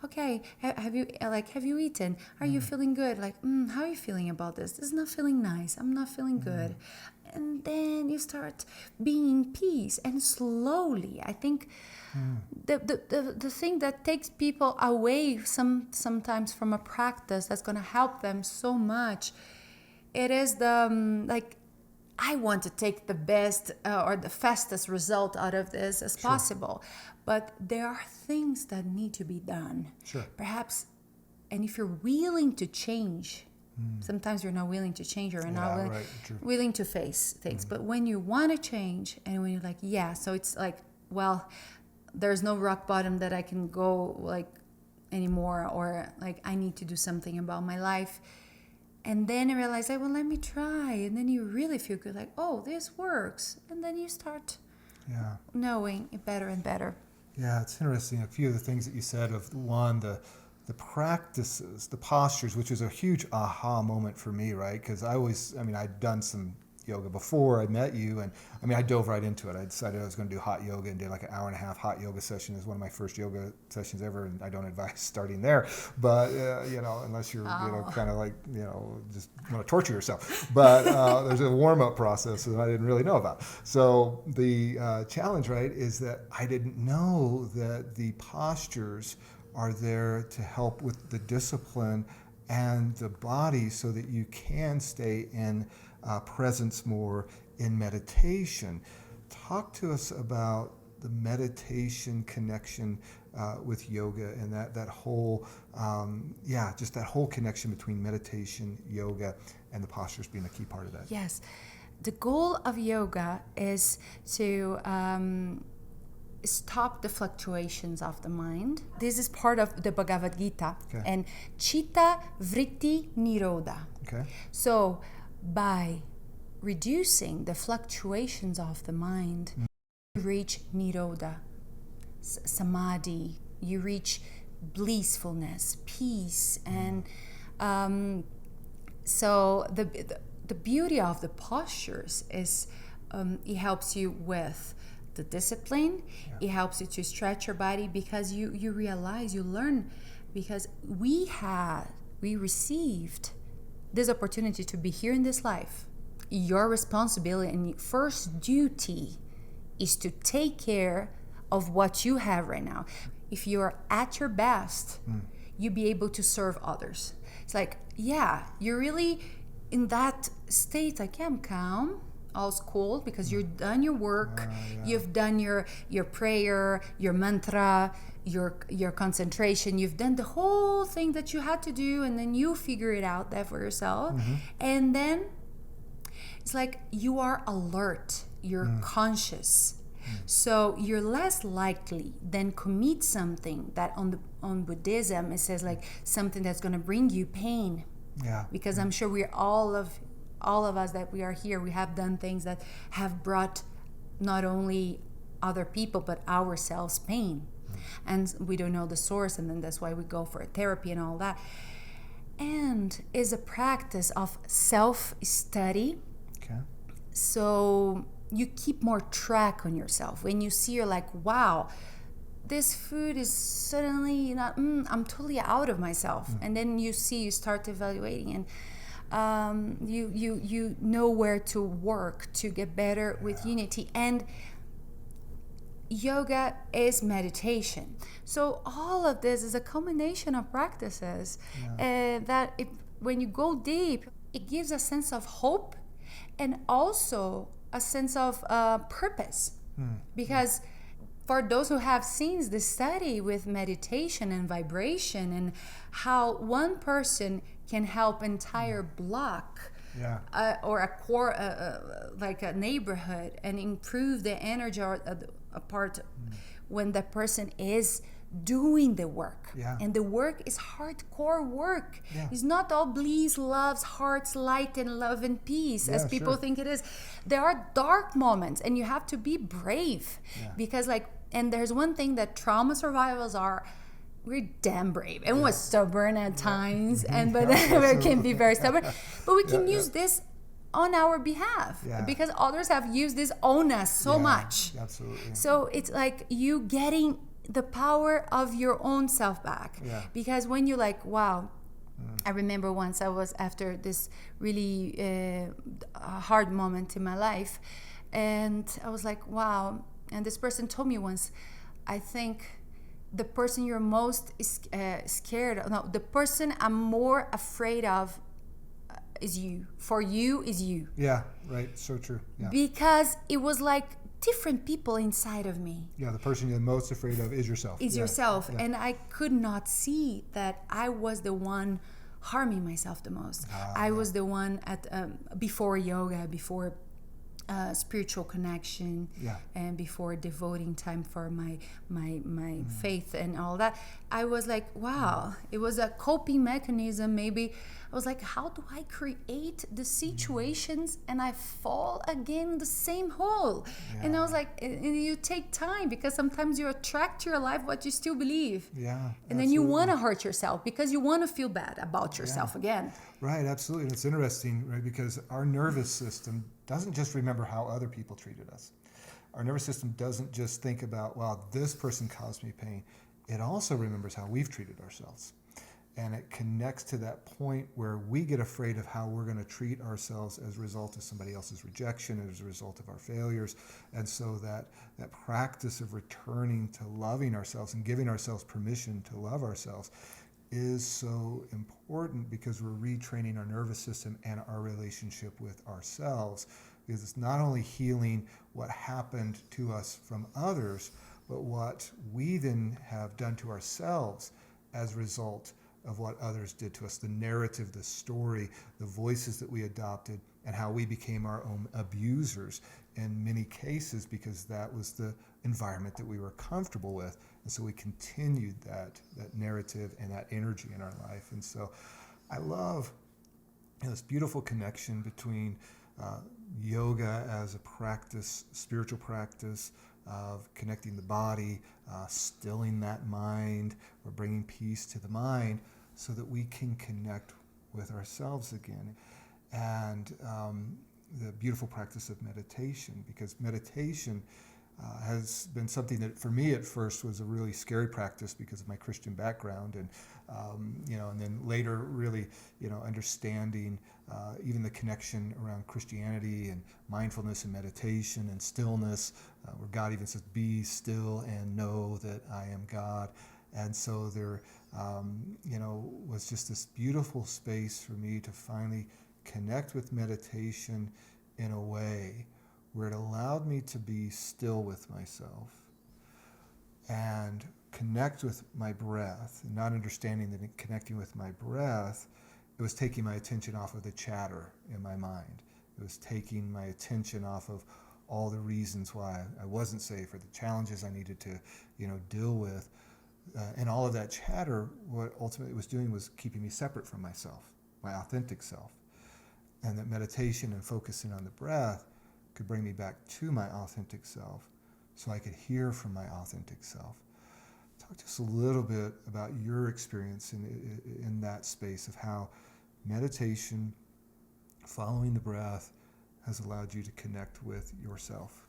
Okay, have you eaten? Are you feeling good? Like, how are you feeling about this? This is not feeling nice. I'm not feeling good. And then you start being in peace, and slowly, I think the thing that takes people away sometimes from a practice that's going to help them so much, it is I want to take the best or the fastest result out of this as possible, but there are things that need to be done. Perhaps, and if you're willing to change. Sometimes you're not willing to change, or you're not willing to face things. But when you want to change, and when you're like, so it's like, well, there's no rock bottom that I can go like anymore, or like I need to do something about my life. And then I realized, well, let me try. And then you really feel good, like, oh, this works. And then you start knowing it better and better. Yeah, it's interesting. A few of the things that you said of one, the practices, the postures, which was a huge aha moment for me, right? Because I'd done some yoga before I met you, and I dove right into it. I decided I was going to do hot yoga and did like an hour and a half hot yoga session. It was one of my first yoga sessions ever, and I don't advise starting there, but unless you're kind of like just want to torture yourself. But there's a warm-up process that I didn't really know about. So the challenge, right, is that I didn't know that the postures are there to help with the discipline and the body so that you can stay in presence more in meditation. Talk to us about the meditation connection with yoga and that whole, just that whole connection between meditation, yoga, and the postures being a key part of that. Yes. The goal of yoga is to stop the fluctuations of the mind. This is part of the Bhagavad Gita. Okay. And Chitta Vritti Nirodha. Okay. So by reducing the fluctuations of the mind, you reach Nirodha, Samadhi, you reach blissfulness, peace. And so the beauty of the postures is it helps you with the discipline. It helps you to stretch your body because you realize, you learn, because we received this opportunity to be here in this life. Your responsibility and first duty is to take care of what you have right now. If you're at your best, you'll be able to serve others. It's like, you're really in that state, like, I'm calm, all's cool, because you've done your work, you've done your prayer, your mantra, your concentration, you've done the whole thing that you had to do, and then you figure it out there for yourself. And then it's like you are alert, you're conscious. So you're less likely than commit something that on Buddhism it says like something that's going to bring you pain. Because I'm sure we're all of us that we are here, we have done things that have brought not only other people but ourselves pain, and we don't know the source, and then that's why we go for therapy and all that. And is a practice of self-study. So you keep more track on yourself. When you see, you're like, wow, this food is suddenly not, I'm totally out of myself. And then you start evaluating, and you know where to work to get better with unity. And yoga is meditation. So all of this is a combination of practices that when you go deep, it gives a sense of hope and also a sense of purpose. Because for those who have seen the study with meditation and vibration and how one person can help entire block or a core, like a neighborhood, and improve the energy or a part when the person is doing the work. And the work is hardcore work. It's not all bliss, loves, hearts, light, and love and peace as people think it is. There are dark moments, and you have to be brave because and there's one thing that trauma survivors are. We're damn brave, and we're stubborn at times, but we can be very stubborn. But we can use this on our behalf because others have used this on us so much. Absolutely. So it's like you getting the power of your own self back. Because when you're like, wow, I remember once I was after this really hard moment in my life, and I was like, wow. And this person told me once, I think the person you're most scared of, no, the person I'm more afraid of is you. For you is you. Yeah, right. So true. Because it was like different people inside of me. The person you're most afraid of is yourself. And I could not see that I was the one harming myself the most. I was the one at before yoga, before spiritual connection, and before devoting time for my faith and all that, I was like, wow, it was a coping mechanism. Maybe I was like, how do I create the situations and I fall again in the same hole? And I was like, and you take time, because sometimes you attract to your life what you still believe. And then you want to hurt yourself because you want to feel bad about yourself again. Right, absolutely. And it's interesting, right? Because our nervous system doesn't just remember how other people treated us. Our nervous system doesn't just think about, wow, this person caused me pain. It also remembers how we've treated ourselves. And it connects to that point where we get afraid of how we're going to treat ourselves as a result of somebody else's rejection, as a result of our failures. And so that practice of returning to loving ourselves and giving ourselves permission to love ourselves is so important, because we're retraining our nervous system and our relationship with ourselves, because it's not only healing what happened to us from others, but what we then have done to ourselves as a result of what others did to us, the narrative, the story, the voices that we adopted, and how we became our own abusers in many cases, because that was the environment that we were comfortable with. And so we continued that narrative and that energy in our life. And so I love this beautiful connection between yoga as a practice, spiritual practice of connecting the body, stilling that mind, or bringing peace to the mind, so that we can connect with ourselves again. And the beautiful practice of meditation, because meditation has been something that for me at first was a really scary practice because of my Christian background, and and then later really understanding even the connection around Christianity and mindfulness and meditation and stillness, where God even says, "Be still and know that I am God." And so there was just this beautiful space for me to finally connect with meditation in a way where it allowed me to be still with myself and connect with my breath, and not understanding that in connecting with my breath, it was taking my attention off of the chatter in my mind. It was taking my attention off of all the reasons why I wasn't safe, or the challenges I needed to, deal with. And all of that chatter, what ultimately it was doing was keeping me separate from myself, my authentic self. And that meditation and focusing on the breath could bring me back to my authentic self, so I could hear from my authentic self. Talk to us a little bit about your experience in that space of how meditation, following the breath, has allowed you to connect with yourself.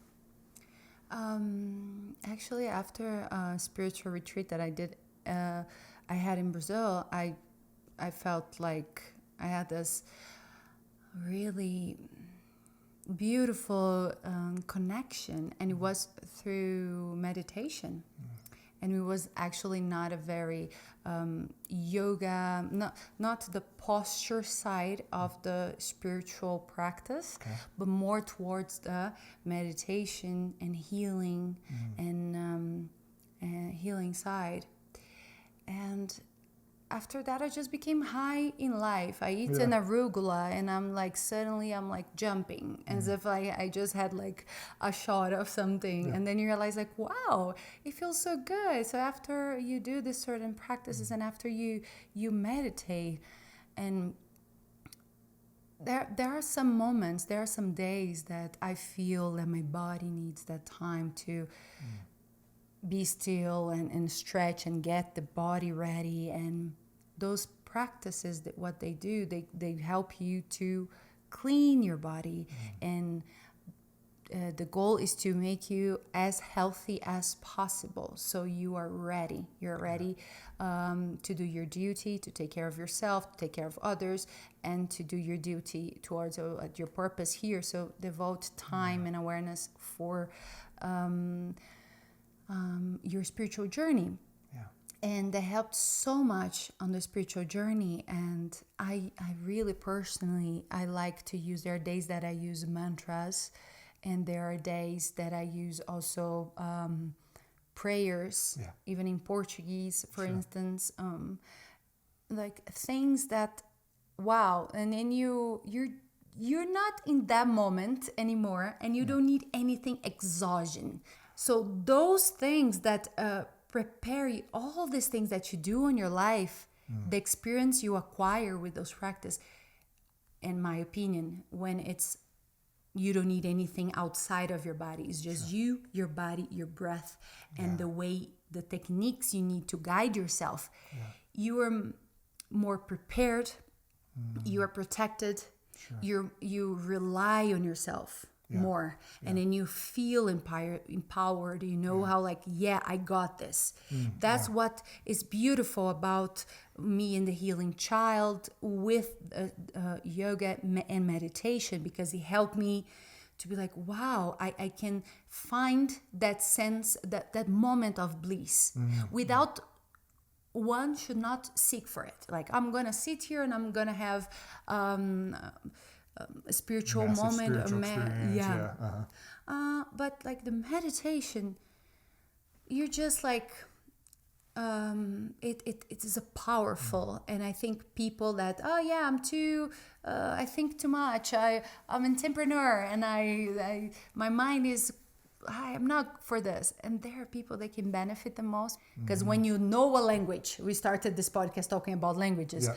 Actually, after a spiritual retreat that I had in Brazil, I felt like I had this really beautiful connection, and it was through meditation. And it was actually not a very yoga, not the posture side of the spiritual practice, but more towards the meditation and healing and healing side. And after that, I just became high in life. I eat an arugula, and I'm like, suddenly I'm like jumping as if I just had like a shot of something. And then you realize like, wow, it feels so good. So after you do these certain practices, and after you meditate, and there are some moments, there are some days that I feel that my body needs that time to be still and stretch and get the body ready. And those practices, that what they do, they help you to clean your body. And the goal is to make you as healthy as possible, so you are ready. You're ready to do your duty, to take care of yourself, to take care of others, and to do your duty towards your purpose here. So devote time and awareness for your spiritual journey. And they helped so much on the spiritual journey. And I really personally, I like to use, there are days that I use mantras, and there are days that I use also prayers, even in Portuguese, for instance, like things that, wow. And then you're you're not in that moment anymore, and you don't need anything exhaustion. So those things that prepare you, all these things that you do in your life, the experience you acquire with those practice, in my opinion, when it's you don't need anything outside of your body. It's just you, your body, your breath, and the way, the techniques you need to guide yourself. You are more prepared. You are protected. You rely on yourself more, and then you feel empowered. You know how, like, I got this. That's what is beautiful about me and the healing child with yoga and meditation, because it helped me to be like, wow, I can find that sense, that moment of bliss without. One should not seek for it. Like, I'm gonna sit here and I'm gonna have a spiritual moment, but like the meditation, you're just like, it is a powerful. And I think people that, I'm too, I think too much, I'm an entrepreneur, and I my mind is, I'm not for this. And there are people that can benefit the most, because when you know a language, we started this podcast talking about languages.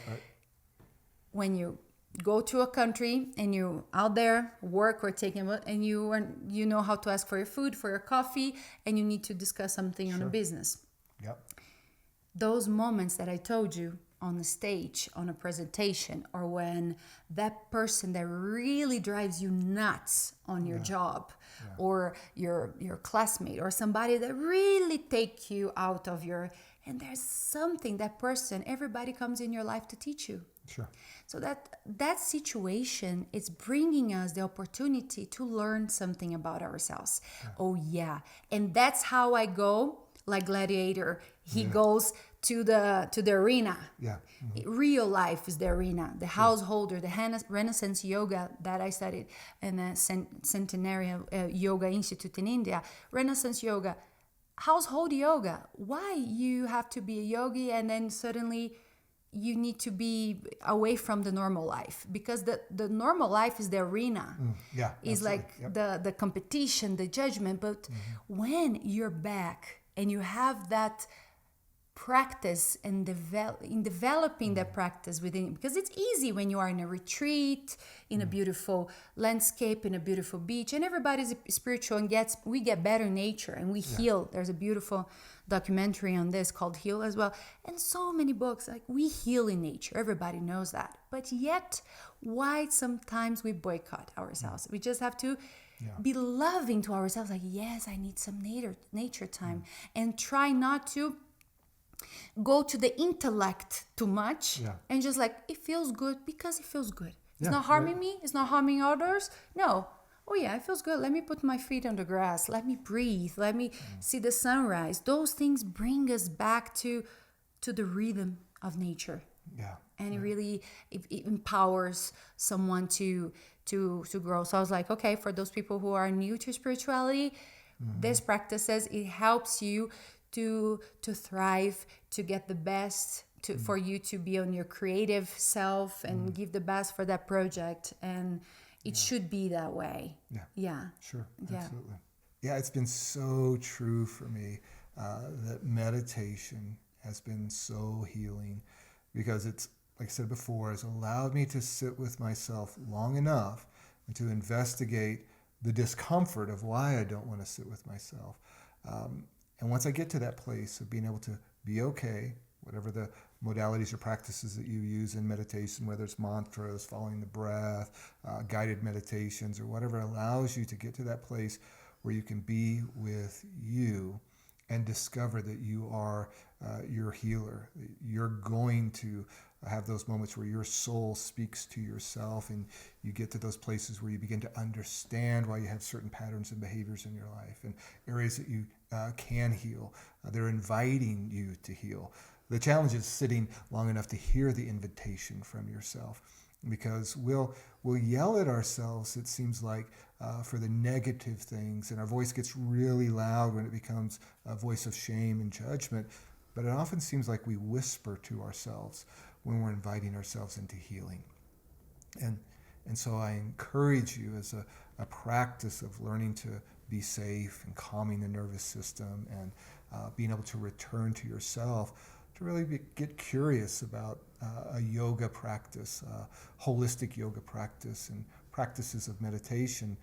When you go to a country and you out there work or taking, and you know how to ask for your food, for your coffee, and you need to discuss something on a business. Those moments that I told you on the stage, on a presentation, or when that person that really drives you nuts on your job, or your classmate, or somebody that really take you out of your, and there's something, that person, everybody comes in your life to teach you. So that situation is bringing us the opportunity to learn something about ourselves. And that's how I go, like Gladiator. He goes to the arena. Real life is the arena. The householder, the Renaissance yoga that I studied in the Centenarian Yoga Institute in India. Renaissance yoga, household yoga. Why you have to be a yogi and then suddenly you need to be away from the normal life? Because the normal life is the arena. Is like the competition, the judgment. But when you're back and you have that practice and developing that practice within, because it's easy when you are in a retreat, in a beautiful landscape, in a beautiful beach, and everybody's spiritual, and we get better in nature, and we heal. There's a beautiful documentary on this called Heal as well, and so many books. Like, we heal in nature, everybody knows that. But yet, why sometimes we boycott ourselves? We just have to be loving to ourselves, like, yes, I need some nature time, and try not to go to the intellect too much, and just like, it feels good because it feels good. It's not harming me, it's not harming others. No. It feels good. Let me put my feet on the grass. Let me breathe. Let me see the sunrise. Those things bring us back to the rhythm of nature. And it really it empowers someone to grow. So I was like, okay, for those people who are new to spirituality, this practices, it helps you to thrive, to get the best, for you to be on your creative self and give the best for that project. And it should be that way. Sure, absolutely. It's been so true for me that meditation has been so healing, because it's, like I said before, has allowed me to sit with myself long enough and to investigate the discomfort of why I don't want to sit with myself. And once I get to that place of being able to be okay, whatever the modalities or practices that you use in meditation, whether it's mantras, following the breath, guided meditations, or whatever allows you to get to that place where you can be with you and discover that you are your healer. You're going to have those moments where your soul speaks to yourself, and you get to those places where you begin to understand why you have certain patterns and behaviors in your life and areas that you can heal. They're inviting you to heal. The challenge is sitting long enough to hear the invitation from yourself, because we'll yell at ourselves, it seems like, for the negative things, and our voice gets really loud when it becomes a voice of shame and judgment. But it often seems like we whisper to ourselves when we're inviting ourselves into healing. And And so I encourage you as a practice of learning to be safe and calming the nervous system and being able to return to yourself, to really get curious about a yoga practice, holistic yoga practice, and practices of meditation.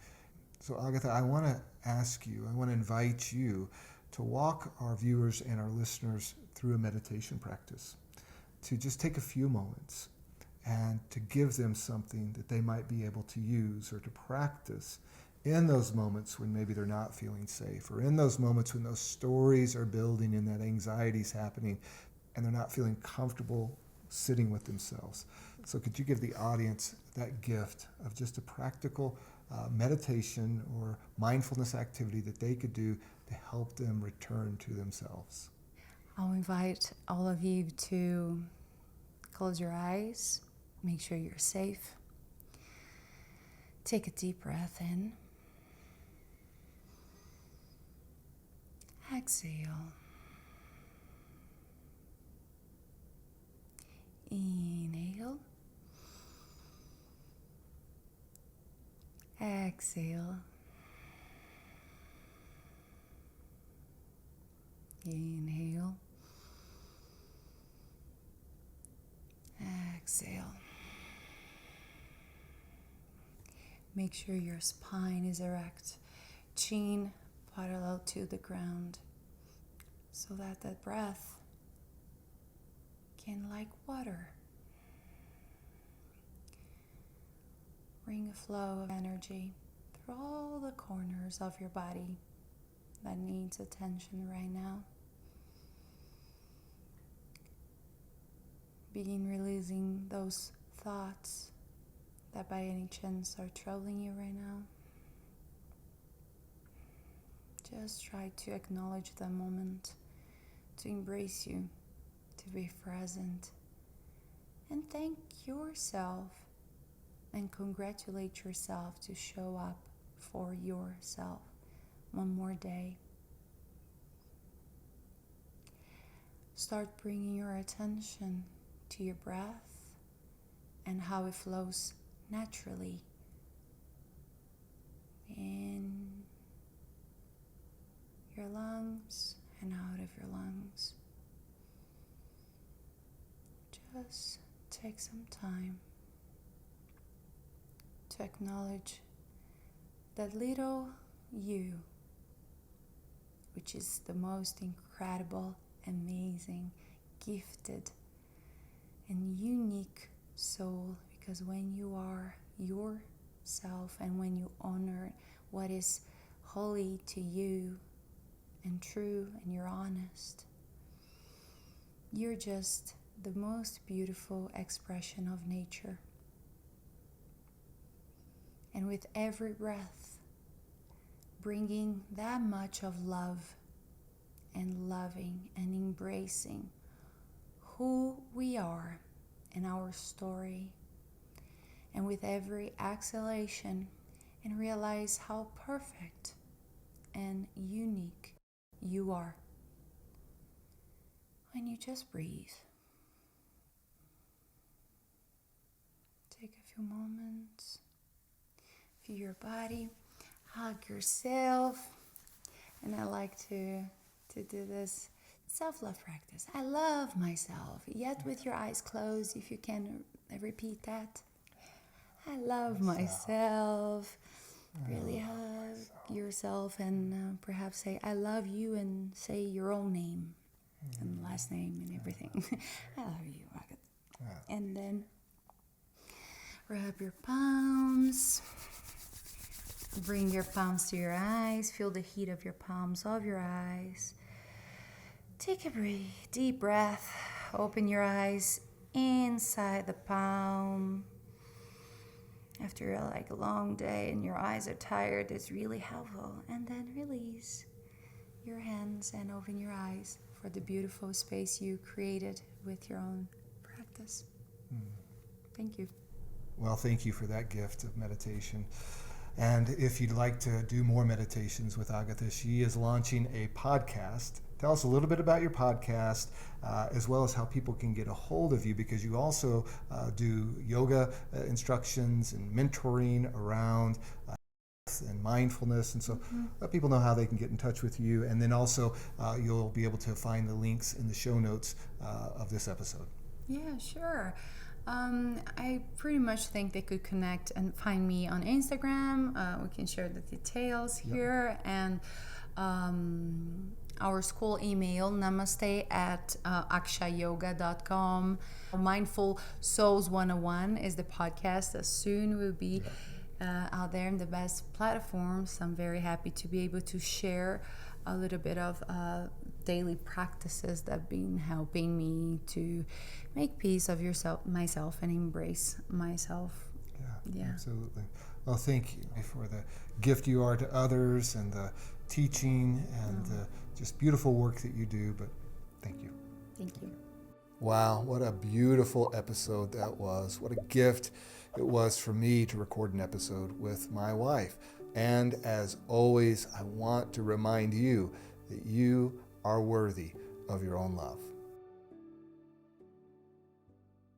So Agatha, I want to invite you to walk our viewers and our listeners through a meditation practice, to just take a few moments and to give them something that they might be able to use or to practice in those moments when maybe they're not feeling safe, or in those moments when those stories are building and that anxiety is happening and they're not feeling comfortable sitting with themselves. So could you give the audience that gift of just a practical meditation or mindfulness activity that they could do to help them return to themselves? I'll invite all of you to close your eyes, make sure you're safe. Take a deep breath in. Exhale. Inhale. Exhale. Inhale. Exhale. Make sure your spine is erect, chin parallel to the ground, so that that breath can, like water, bring a flow of energy through all the corners of your body that needs attention right now. Begin releasing those thoughts that by any chance are troubling you right now. Just try to acknowledge the moment, to embrace you, to be present, and thank yourself and congratulate yourself to show up for yourself one more day. Start bringing your attention to your breath and how it flows naturally in your lungs and out of your lungs. Just take some time to acknowledge that little you, which is the most incredible, amazing, gifted, and unique soul, because when you are yourself and when you honor what is holy to you and true and you're honest, you're just the most beautiful expression of nature. And with every breath, bringing that much of love and loving and embracing who we are and our story. And with every exhalation, and realize how perfect and unique you are when you just breathe. Take a few moments, feel your body, hug yourself. And I like to do this self-love practice. I love myself. Yet with your eyes closed, if you can repeat that. I love myself. Really hug yourself and perhaps say, I love you, and say your own name and last name and everything. I love you, Agatha. And then rub your palms. Bring your palms to your eyes. Feel the heat of your palms of your eyes. Take a deep breath. Open your eyes inside the palm. After a long day and your eyes are tired, it's really helpful. And then release your hands and open your eyes for the beautiful space you created with your own practice. Thank you. Well, thank you for that gift of meditation. And if you'd like to do more meditations with Agatha, she is launching a podcast tell us a little bit about your podcast, as well as how people can get a hold of you, because you also do yoga instructions and mentoring around and mindfulness, and so let people know how they can get in touch with you, and then also you'll be able to find the links in the show notes of this episode. Yeah, sure. I pretty much think they could connect and find me on Instagram. We can share the details here, and our school email, namaste@akshayoga.com. Mindful Souls 101 is the podcast that soon will be out there in the best platforms. I'm very happy to be able to share a little bit of daily practices that have been helping me to make peace of myself and embrace myself. Yeah, absolutely. Well, thank you for the gift you are to others and the teaching and the just beautiful work that you do, but thank you. Thank you. Wow, what a beautiful episode that was. What a gift it was for me to record an episode with my wife. And as always, I want to remind you that you are worthy of your own love.